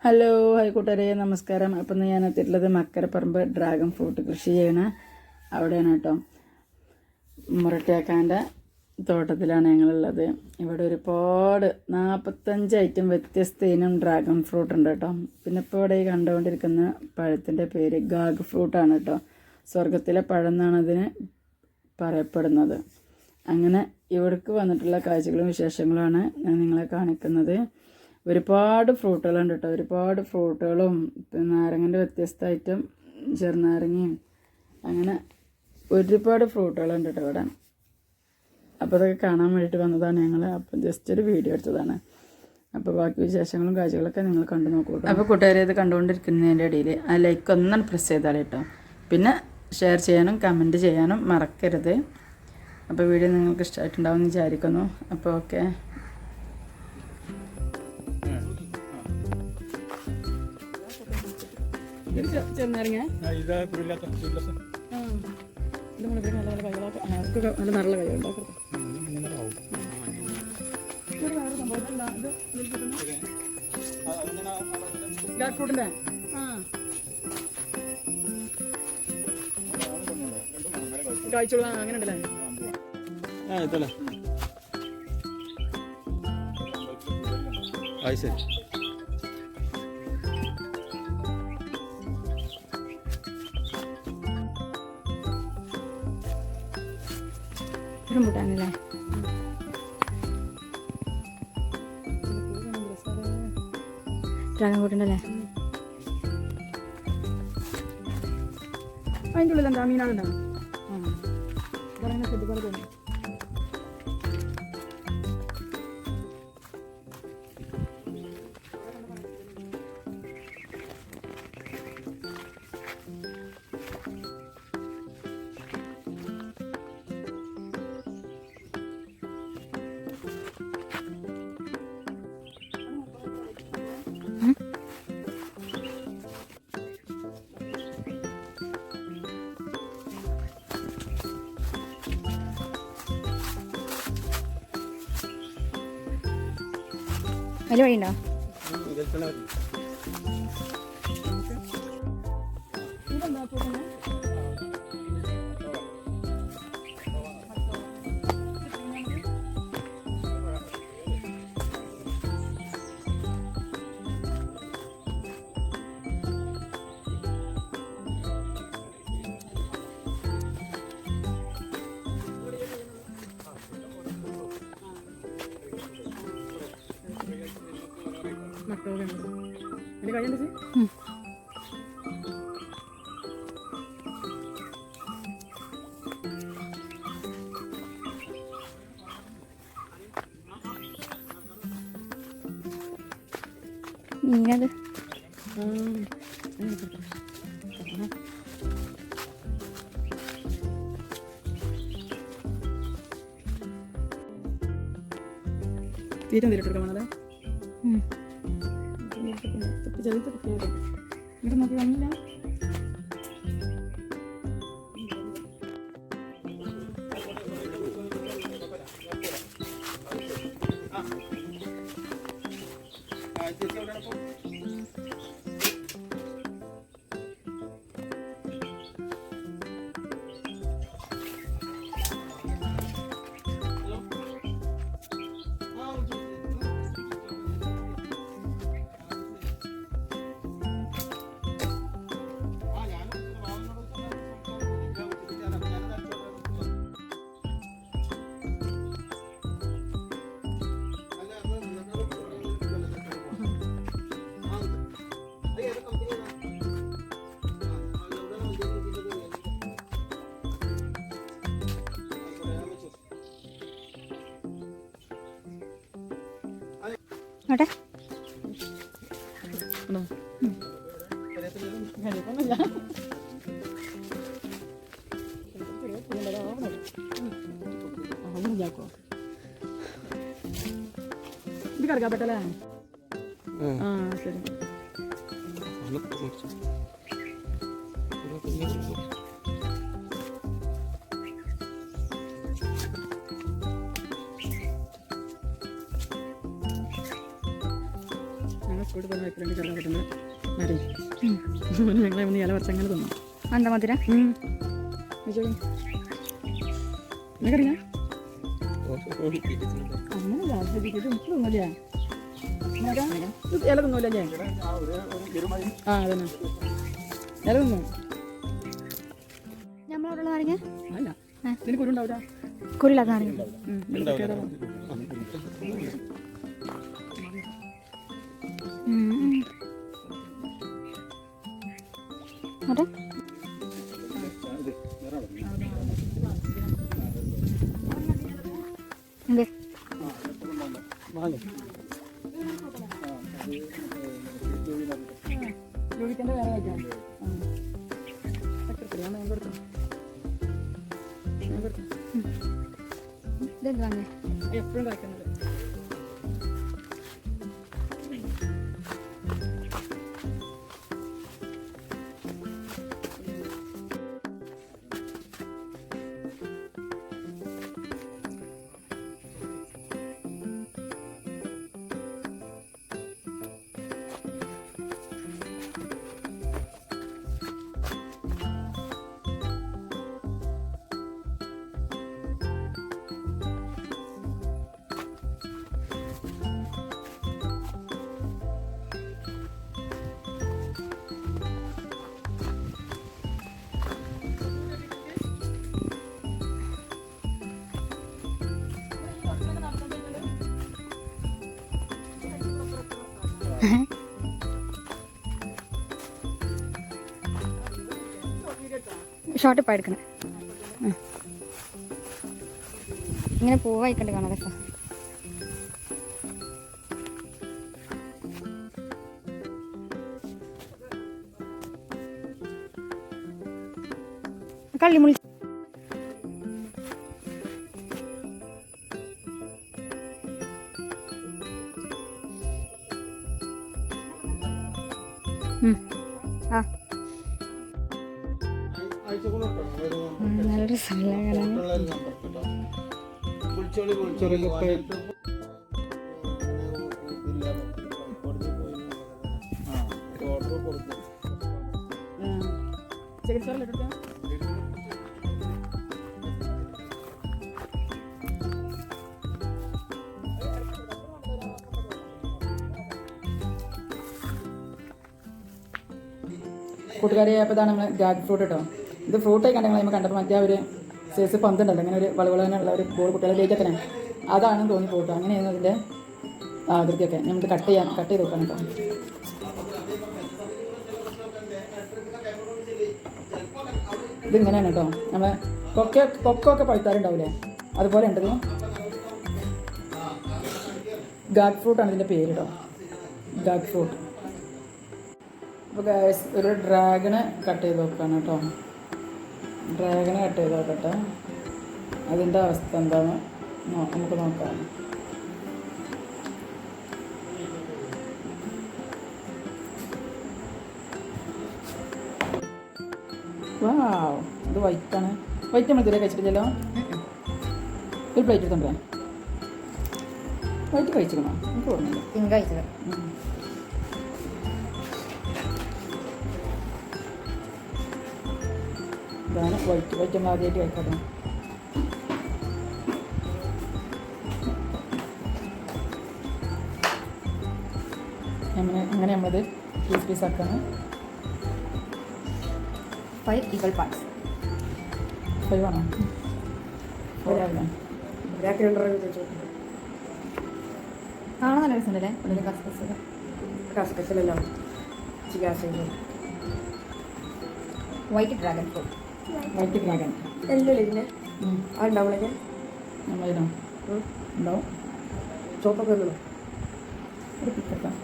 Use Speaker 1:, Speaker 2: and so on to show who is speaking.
Speaker 1: Hello കൂട്ടുകാരെ, നമസ്കാരം. അപ്പം ഞാൻ എത്തിയിട്ടുള്ളത് മക്കരപ്പറമ്പ് ഡ്രാഗൺ ഫ്രൂട്ട് കൃഷി ചെയ്യണ അവിടെയാണ് കേട്ടോ. മുരട്ടേക്കാൻ്റെ തോട്ടത്തിലാണ് ഞങ്ങളുള്ളത്. ഇവിടെ ഒരുപാട് 45 ഐറ്റം വ്യത്യസ്ത ഇനം ഡ്രാഗൺ ഫ്രൂട്ട് ഉണ്ട് കേട്ടോ. പിന്നെ ഇപ്പോൾ ഇവിടെ കണ്ടുകൊണ്ടിരിക്കുന്ന പഴത്തിൻ്റെ പേര് ഗാഗ് ഫ്രൂട്ടാണ് കേട്ടോ. സ്വർഗത്തിലെ പഴം എന്നാണ് അതിന് പറയപ്പെടുന്നത്. അങ്ങനെ ഇവിടേക്ക് വന്നിട്ടുള്ള കാഴ്ചകളും വിശേഷങ്ങളുമാണ് ഞാൻ നിങ്ങളെ കാണിക്കുന്നത്. ഒരുപാട് ഫ്രൂട്ടുകളുണ്ട് കേട്ടോ. ഒരുപാട് ഫ്രൂട്ടുകളും പിന്നെ നാരങ്ങൻ്റെ വ്യത്യസ്ത ഐറ്റം ചെറുനാരങ്ങയും അങ്ങനെ ഒരുപാട് ഫ്രൂട്ടുകളുണ്ട് കേട്ടോ ഇവിടെ. അപ്പോൾ അതൊക്കെ കാണാൻ വേണ്ടിയിട്ട് വന്നതാണ് ഞങ്ങൾ. അപ്പം ജസ്റ്റ് ഒരു വീഡിയോ എടുത്തതാണ്. അപ്പോൾ ബാക്കി വിശേഷങ്ങളും കാഴ്ചകളൊക്കെ നിങ്ങൾ കണ്ടു നോക്കൂ. അപ്പോൾ കൂട്ടുകാരെ, ഇത് കണ്ടുകൊണ്ടിരിക്കുന്നതിൻ്റെ ഇടയിൽ ആ ലൈക്ക് ഒന്നും പ്രസ് ചെയ്താൽ കേട്ടോ. പിന്നെ ഷെയർ ചെയ്യാനും കമൻറ്റ് ചെയ്യാനും മറക്കരുത്. അപ്പോൾ വീഡിയോ നിങ്ങൾക്ക് ഇഷ്ടമായിട്ടുണ്ടാവും എന്ന് വിചാരിക്കുന്നു. അപ്പോൾ ഓക്കെ. ചെറുനാരങ്ങ നല്ല നല്ല കൈ ഉണ്ടാക്കും. ഫ്രൂട്ടിൻ്റെ കാഴ്ചയുള്ള അങ്ങനെ ഉണ്ടല്ലേ.
Speaker 2: ശരി.
Speaker 3: റംബൂട്ടാനല്ലേ? ഡ്രാഗൺ ഫ്രൂട്ട് ഉണ്ടല്ലേ?
Speaker 1: അതിൻ്റെ ഉള്ളിൽ എന്താ മീനാളുണ്ടോ? പറയുന്ന പോലെ തോന്നി.
Speaker 3: അതിൽ വഴിയുണ്ടോ?
Speaker 1: അതിൻ്റെ കഴിയുണ്ട്.
Speaker 3: മീനത്
Speaker 1: തീരം തീരിട്ടെടുക്കാൻ വേണല്ലേ. ഇവിടെ നോക്കി വന്നില്ല.
Speaker 3: അവിടെ
Speaker 1: ഇത് കിടക്കാൻ പറ്റല്ലേ? ആ ശരി. കോഴിക്കോട് തന്നെ വെക്കലുണ്ട് കടലാക്കട്ടുണ്ട് മരം ഞങ്ങളെ ഒന്ന് ഇല പറിച്ചങ്ങനെ തിന്നു
Speaker 3: എന്താ മധുര
Speaker 1: എന്നറിയാം അങ്ങനല്ല ഇത് എനിക്ക് തോന്നില്ല ഇല തിന്നൂല ഞാൻ ആ അതന്നെ ഇല തിന്നു
Speaker 3: നമ്മളവിടെ നാരങ്ങ
Speaker 1: അല്ല ഇതിന് കുരുണ്ടാവില്ല
Speaker 3: കുരുല്ലാത്ത നാരങ്ങ അവിടെ എന്ത്
Speaker 1: ജോലിക്കൻ്റെ വേറെ കഴിക്കാം
Speaker 3: ഇതെന്ത് വാങ്ങേ
Speaker 1: എപ്പോഴും കഴിക്കുന്നത്
Speaker 3: ഷോർട്ട് ഇപ്പോൾ എടുക്കണേ ഇങ്ങനെ പൂവായിക്കണ്ട് കാണാൻ രസം കള്ളിമുളി ആ നല്ല രസമല്ല കാണാൻ
Speaker 1: കൂട്ടുകാരി അപ്പോൾ ഇതാണ് നമ്മൾ ജാക്ക് ഫ്രൂട്ട് കേട്ടോ ഇത് ഫ്രൂട്ടായി കണ്ടെങ്കിൽ നമ്മൾ കണ്ടപ്പോൾ മറ്റേ ഒരു സൈസ് പന്തുണ്ടല്ലോ അങ്ങനെ ഒരു വളവളനുള്ള ഒരു ബോൾ കുട്ടികളെ ലേറ്റക്കനെ അതാണെന്ന് തോന്നി പോട്ടോ അങ്ങനെയായിരുന്നു അതിൻ്റെ ആകൃതിയൊക്കെ നമുക്ക് കട്ട് ചെയ്ത് നോക്കണം കേട്ടോ ഇതിങ്ങനെയാണ് കേട്ടോ നമ്മൾ കൊക്കൊക്കെ പഴുത്താറുണ്ടാവില്ലേ അതുപോലെ ഉണ്ടത് ഗാഗ് ഫ്രൂട്ടാണ് ഇതിൻ്റെ പേര് കേട്ടോ ഗാഗ് ഫ്രൂട്ട് അപ്പോൾ ഗൈസ് ഒരു ഡ്രാഗണ് കട്ട് ചെയ്ത് നോക്കുകയാണ് കേട്ടോ ഡ്രാഗണ് കട്ട് ചെയ്ത് നോക്കട്ടെ അതിൻ്റെ അവസ്ഥ എന്താണെന്ന് നമുക്ക് നോക്കാം വാവ് ഇത് വൈറ്റാണ് വൈറ്റ് നമ്മൾ ഇതുവരെ കഴിച്ചിട്ടില്ലല്ലോ ഒരു പ്ലേറ്റ് എടുത്തോണ്ടേ വൈറ്റ് കഴിച്ചിക്കണോ എനിക്ക് ഓർമ്മയില്ല
Speaker 3: തിങ്കാഴ്ച
Speaker 1: ഇതാണ് വൈറ്റ് നമ്മൾ ആദ്യമായിട്ട് കഴിക്കട്ടെ അങ്ങനെ നമ്മളത് പീസ് ആക്കാണ്
Speaker 3: 5 equal parts
Speaker 1: 5 ആണോ 4 ആവില്ല
Speaker 3: കാണാൻ നല്ല രസമുണ്ടല്ലേ ഉള്ളിൽ
Speaker 2: കസകസിലല്ലോ
Speaker 3: white dragon fruit
Speaker 1: white dragon
Speaker 2: എല്ലാം ഇതിന് അതുണ്ടാവില്ല
Speaker 1: നമ്മളിതോ ഉണ്ടാവും
Speaker 2: ചോപ്പൊക്കെ ഒന്നും
Speaker 1: ഒരു പിക്കെടുക്കാം